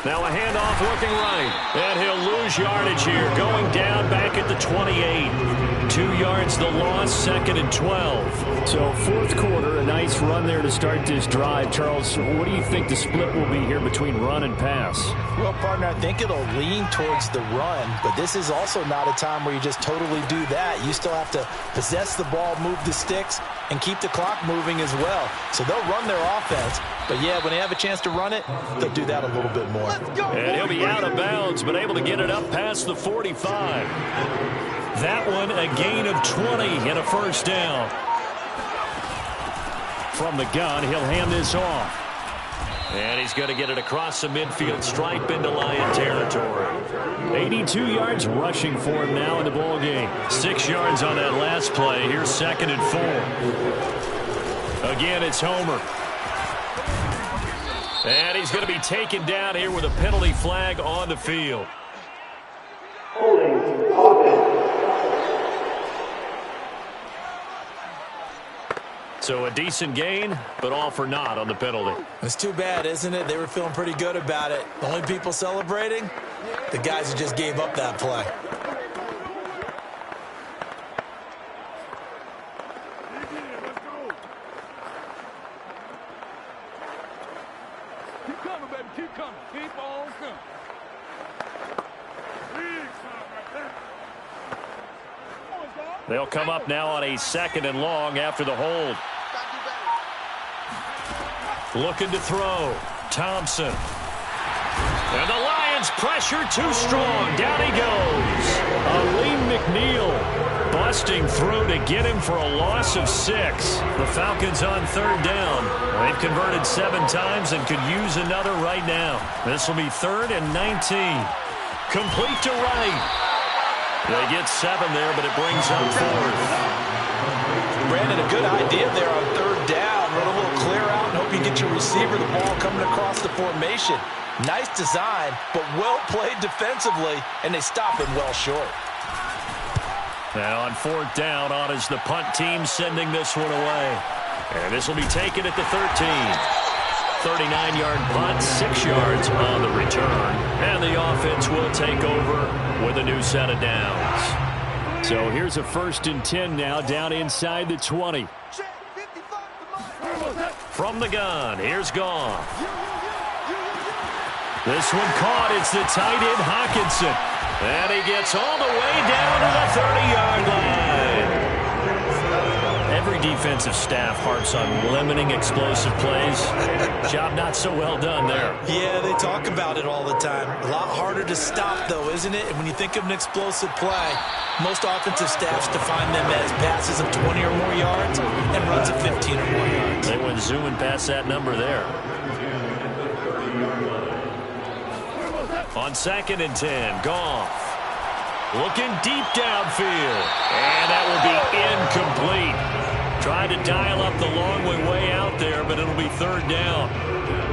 S5: Now a handoff looking right. And he'll lose yardage here, going down back at the 28. 2 yards the loss, 2nd and 12.
S2: So 4th quarter, a nice run there to start this drive. Charles, what do you think the split will be here between run and pass?
S3: Well, partner, I think it'll lean towards the run, but this is also not a time where you just totally do that. You still have to possess the ball, move the sticks, and keep the clock moving as well. So they'll run their offense, but yeah, when they have a chance to run it, they'll do that a little bit more.
S5: And he'll be out of bounds, but able to get it up past the 45. That one a gain of 20 and a 1st down. From the gun, he'll hand this off. And he's going to get it across the midfield stripe into Lion territory.
S2: 82 yards rushing for him now in the ball game.
S5: 6 yards on that last play. Here's 2nd and 4. Again, it's Homer. And he's going to be taken down here with a penalty flag on the field. So a decent gain, but all for naught on the penalty.
S3: It's too bad, isn't it? They were feeling pretty good about it. The only people celebrating, the guys who just gave up that play.
S6: Keep coming, baby. Keep coming. Keep on coming.
S5: They'll come up now on a 2nd and long after the hold. Looking to throw. Thompson. And the Lions pressure too strong. Down he goes. Aleem McNeil busting through to get him for a loss of 6. The Falcons on 3rd down. They've converted 7 times and could use another right now. This will be 3rd and 19. Complete to right. They get 7 there, but it brings up 4th.
S3: Brandon, a good idea there on 3rd down. Run a little clear out and hope you get your receiver the ball coming across the formation. Nice design, but well played defensively, and they stop him well short.
S5: Now on 4th down, on is the punt team sending this one away. And this will be taken at the 13. 39-yard punt, 6 yards on the return. And the offense will take over with a new set of downs.
S2: So here's a 1st and 10 now, down inside the 20.
S5: From the gun, here's Goff. This one caught. It's the tight end, Hockenson. And he gets all the way down to the 30-yard line. Every defensive staff harps on limiting explosive plays. Job not so well done there.
S3: Yeah, they talk about it all the time. A lot harder to stop, though, isn't it? And when you think of an explosive play, most offensive staffs define them as passes of 20 or more yards and runs of 15 or more yards.
S5: They went zooming past that number there. On 2nd and 10, Goff. Looking deep downfield. And that will be incomplete. Tried to dial up the long way out there, but it'll be 3rd down.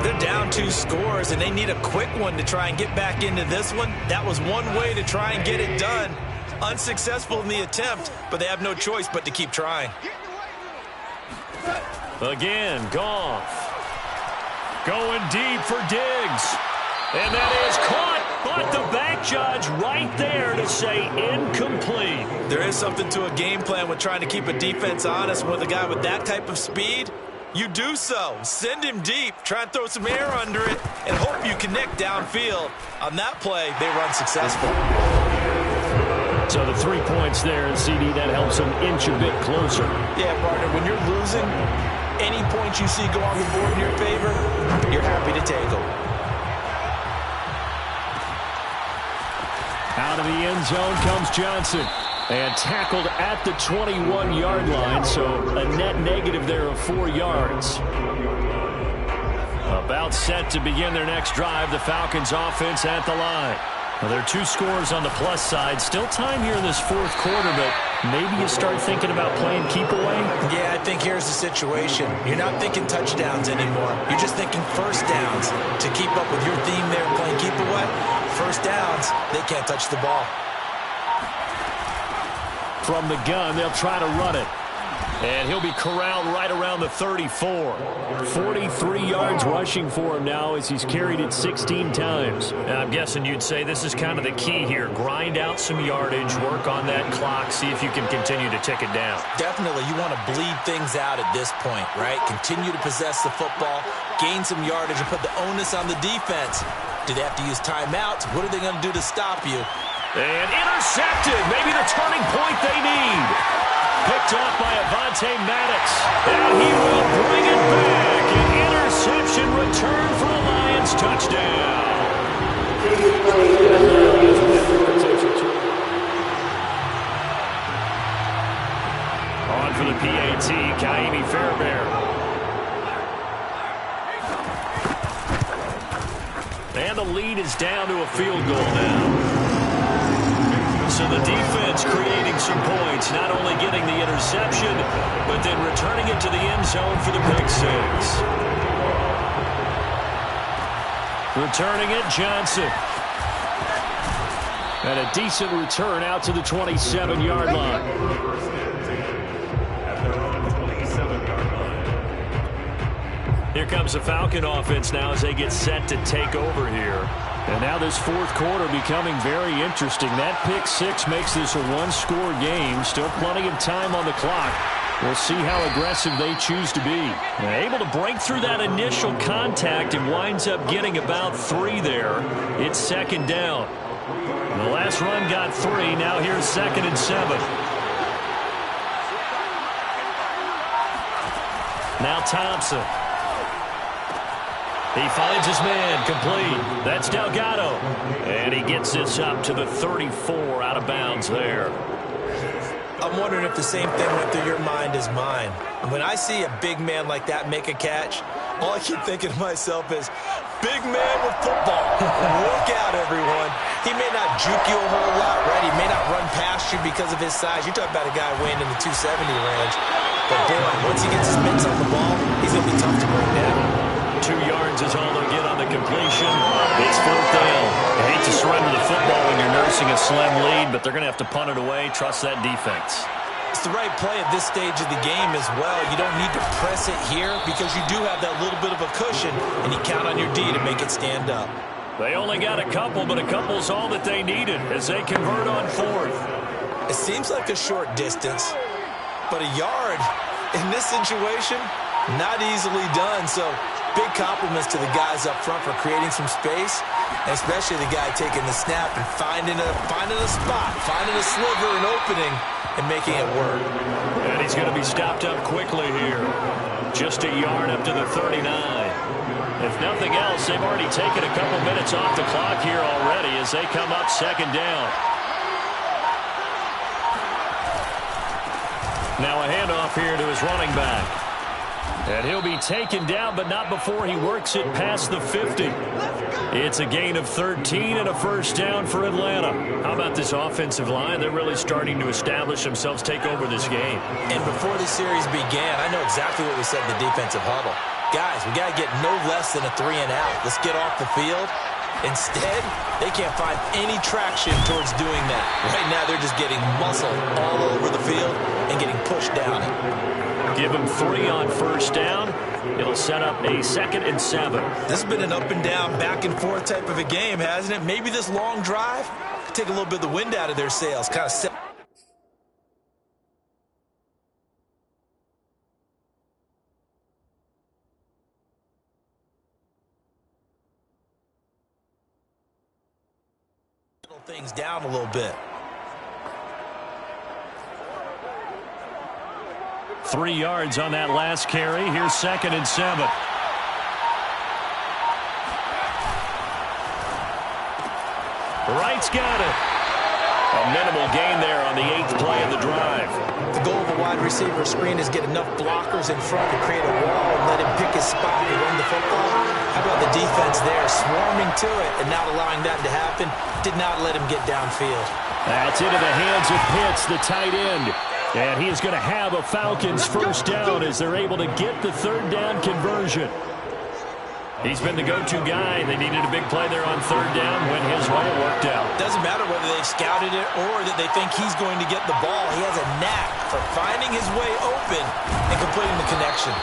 S3: They're down 2 scores, and they need a quick one to try and get back into this one. That was one way to try and get it done. Unsuccessful in the attempt, but they have no choice but to keep trying.
S5: Again, Goff. Going deep for Diggs. And that is caught. But the back judge right there to say incomplete.
S3: There is something to a game plan with trying to keep a defense honest with a guy with that type of speed. You do so. Send him deep. Try and throw some air under it and hope you connect downfield. On that play, they run successful.
S2: So the 3 points there, and CD, that helps them inch a bit closer.
S3: Yeah, partner, when you're losing, any points you see go on the board in your favor, you're happy to take them.
S2: Out of the end zone comes Johnson. And tackled at the 21-yard line, so a net negative there of 4 yards.
S5: About set to begin their next drive. The Falcons offense at the line. Well, there are 2 scores on the plus side. Still time here in this fourth quarter, but maybe you start thinking about playing keep away?
S3: Yeah, I think here's the situation. You're not thinking touchdowns anymore. You're just thinking first downs. To keep up with your theme there playing keep away, first downs, they can't touch the ball.
S5: From the gun, they'll try to run it. And he'll be corralled right around the 34. 43 yards rushing for him now as he's carried it 16 times. Now, I'm guessing you'd say this is kind of the key here. Grind out some yardage, work on that clock, see if you can continue to tick it down.
S3: Definitely, you want to bleed things out at this point, right? Continue to possess the football, gain some yardage, and put the onus on the defense. Do they have to use timeouts? What are they going to do to stop you?
S5: And intercepted. Maybe the turning point they need. Picked off by Avonte Maddox. And he will bring it back. An interception return for the Lions. Touchdown. On for the PAT, Kaimi Fairbairn. And the lead is down to a field goal now. So the defense creating some points, not only getting the interception, but then returning it to the end zone for the pick six. Returning it, Johnson. And a decent return out to the 27-yard line. Here comes the Falcon offense now as they get set to take over here. And now this fourth quarter becoming very interesting. That pick six makes this a one-score game. Still plenty of time on the clock. We'll see how aggressive they choose to be. Able to break through that initial contact and winds up getting about 3 there. It's second down. The last run got 3. Now here's 2nd and 7. Now Thompson. He finds his man, complete. That's Delgado. And he gets this up to the 34, out of bounds there.
S3: I'm wondering if the same thing went through your mind as mine. And when I see a big man like that make a catch, all I keep thinking to myself is, big man with football. Look out, everyone. He may not juke you a whole lot, right? He may not run past you because of his size. You're talking about a guy weighing in the 270 range. But, boy, once he gets his mitts on the ball, he's going to be tough to bring down.
S5: 2 yards is all they'll get on the completion. It's 4th down. I hate to surrender the football when you're nursing a slim lead, but they're going to have to punt it away. Trust that defense.
S3: It's the right play at this stage of the game as well. You don't need to press it here because you do have that little bit of a cushion, and you count on your D to make it stand up.
S5: They only got a couple, but a couple's all that they needed as they convert on 4th.
S3: It seems like a short distance, but a yard in this situation, not easily done. So big compliments to the guys up front for creating some space, and especially the guy taking the snap and finding a spot, finding a sliver, an opening, and making it work.
S5: And he's going to be stopped up quickly here. Just a yard up to the 39. If nothing else, they've already taken a couple minutes off the clock here already as they come up 2nd down. Now a handoff here to his running back. And he'll be taken down, but not before he works it past the 50. It's a gain of 13 and a first down for Atlanta. How about this offensive line? They're really starting to establish themselves, take over this game.
S3: And before the series began, I know exactly what we said in the defensive huddle. Guys, we got to get no less than a 3-and-out. Let's get off the field. Instead, they can't find any traction towards doing that. Right now, they're just getting muscle all over the field and getting pushed down it.
S5: Give him 3 on first down. It'll set up a 2nd and 7.
S3: This has been an up and down, back and forth type of a game, hasn't it? Maybe this long drive could take a little bit of the wind out of their sails, kind of set. Things down a little bit.
S5: 3 yards on that last carry. Here's 2nd and 7. Wright's got it. A minimal gain there on the 8th play of the drive.
S3: The goal of a the wide receiver screen is get enough blockers in front to create a wall and let him pick his spot and run the football. How about the defense there, swarming to it and not allowing that to happen? Did not let him get downfield.
S5: That's into the hands of Pitts, the tight end. And he is going to have a Falcons first down as they're able to get the third down conversion. He's been the go-to guy. They needed a big play there on third down when his way worked out.
S3: Doesn't matter whether they've scouted it or that they think he's going to get the ball. He has a knack for finding his way open and completing the connection.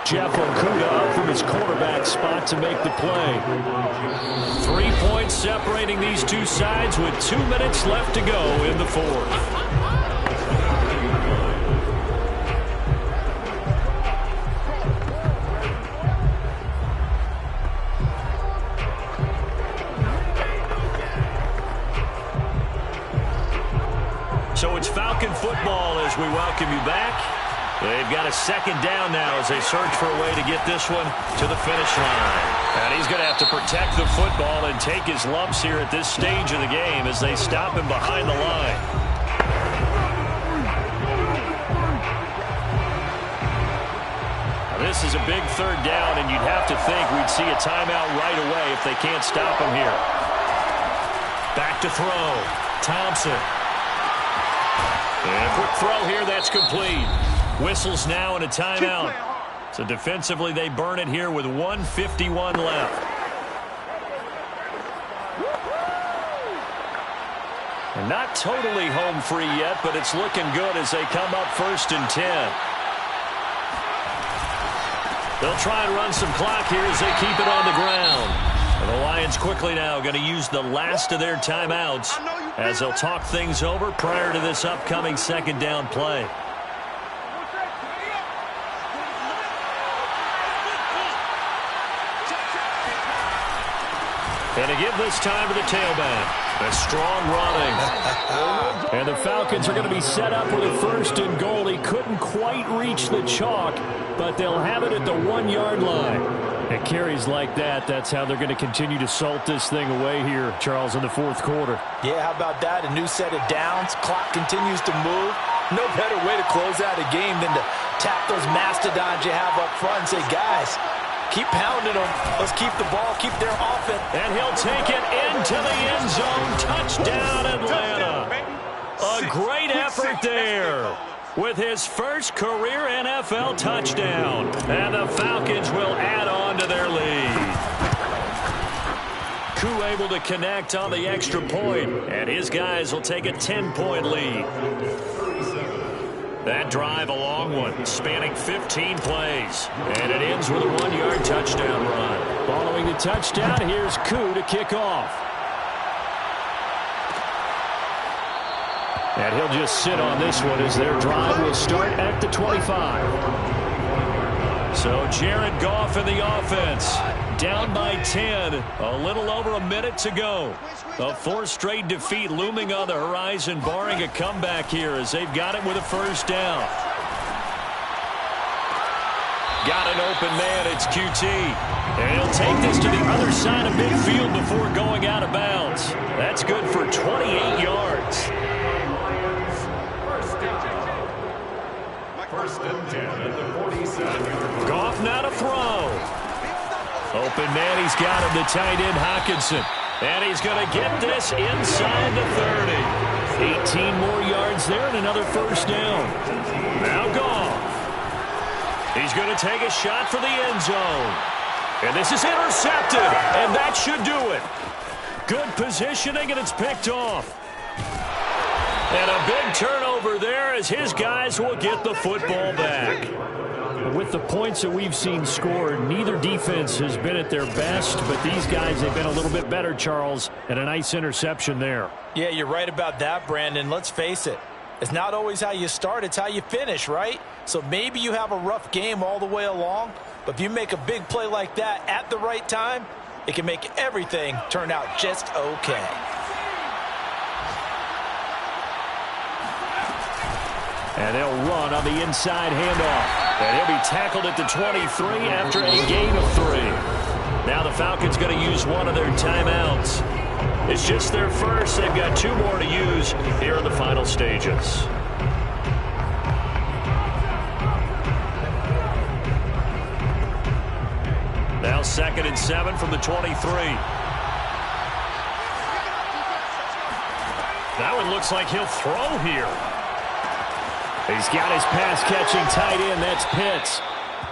S5: Jeff Okudah up from his quarterback spot to make the play. 3 points separating these two sides with 2 minutes left to go in the fourth. So it's Falcon football as we welcome you back. They've got a second down now as they search for a way to get this one to the finish line. And he's going to have to protect the football and take his lumps here at this stage of the game as they stop him behind the line. Now this is a big third down, and you'd have to think we'd see a timeout right away if they can't stop him here. Back to throw. Thompson. And a quick throw here, that's complete. Whistles now and a timeout. So defensively, they burn it here with 1:51 left. And not totally home free yet, but it's looking good as they come up 1st and 10. They'll try and run some clock here as they keep it on the ground. And the Lions quickly now going to use the last of their timeouts as they'll talk things over prior to this upcoming second down play. And to give this time to the tailback. A strong running. And the Falcons are going to be set up with a 1st and goal. He couldn't quite reach the chalk, but they'll have it at the 1-yard line. At carries like that, that's how they're going to continue to salt this thing away here, Charles, in the fourth quarter.
S3: Yeah, how about that? A new set of downs. Clock continues to move. No better way to close out a game than to tap those mastodons you have up front and say, guys, keep pounding them. Let's keep the ball, keep their offense.
S5: And he'll take it into the end zone. Touchdown, Atlanta. A great effort there with his first career NFL touchdown. And the Falcons will add on to their lead. Koo able to connect on the extra point, and his guys will take a 10-point lead. That drive, a long one, spanning 15 plays. And it ends with a 1-yard touchdown run. Following the touchdown, here's Koo to kick off. And he'll just sit on this one as their drive will start at the 25. So Jared Goff in the offense. Down by 10. A little over a minute to go. A 4th straight defeat looming on the horizon, barring a comeback here as they've got it with a first down. Got an open man. It's QT. And he'll take this to the other side of midfield before going out of bounds. That's good for 28 yards.
S4: First and 10 at the 47-yard.
S5: Goff now to throw. Open man, he's got him, the tight end Hockenson. And he's going to get this inside the 30. 18 more yards there and another first down. Now Goff. He's going to take a shot for the end zone. And this is intercepted. And that should do it. Good positioning, and it's picked off. And a big turnover there as his guys will get the football back. With the points that we've seen scored, neither defense has been at their best, but these guys have been a little bit better, Charles, and a nice interception there.
S3: Yeah, you're right about that, Brandon. Let's face it. It's not always how you start, it's how you finish, right? So maybe you have a rough game all the way along, but if you make a big play like that at the right time, it can make everything turn out just okay.
S5: And they'll run on the inside handoff. And he'll be tackled at the 23 after a gain of 3. Now the Falcons going to use one of their timeouts. It's just their first. They've got 2 more to use here in the final stages. 2nd and 7 from the 23. That one looks like he'll throw here. He's got his pass-catching tight end. That's Pitts.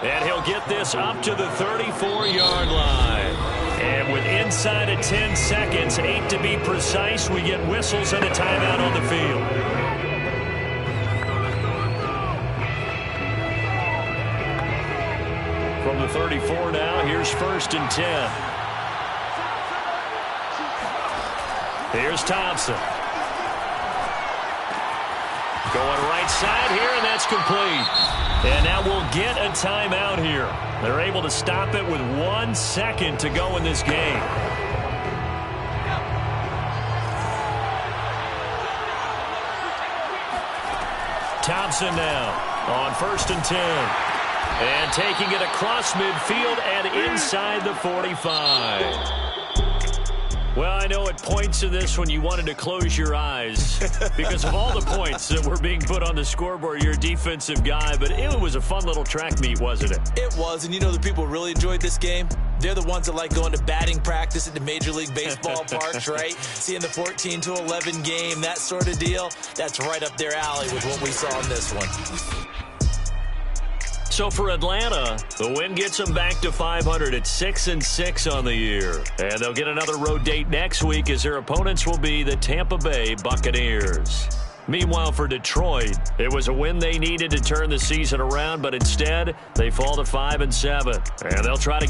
S5: And he'll get this up to the 34-yard line. And with inside of 10 seconds, 8 to be precise, we get whistles and a timeout on the field. From the 34 now, here's 1st and 10. Here's Thompson. Going right side here, and that's complete. And now we'll get a timeout here. They're able to stop it with 1 second to go in this game. Thompson now on 1st and 10. And taking it across midfield and inside the 45. Well, I know at points in this when you wanted to close your eyes because of all the points that were being put on the scoreboard. You're a defensive guy, but it was a fun little track meet, wasn't it?
S3: It was, and you know the people who really enjoyed this game? They're the ones that like going to batting practice at the Major League Baseball parks, right? Seeing the 14-11 game, that sort of deal. That's right up their alley with what we saw in this one.
S5: So for Atlanta, the win gets them back to 500 at 6-6 on the year. And they'll get another road date next week as their opponents will be the Tampa Bay Buccaneers. Meanwhile, for Detroit, it was a win they needed to turn the season around, but instead they fall to 5-7. And they'll try to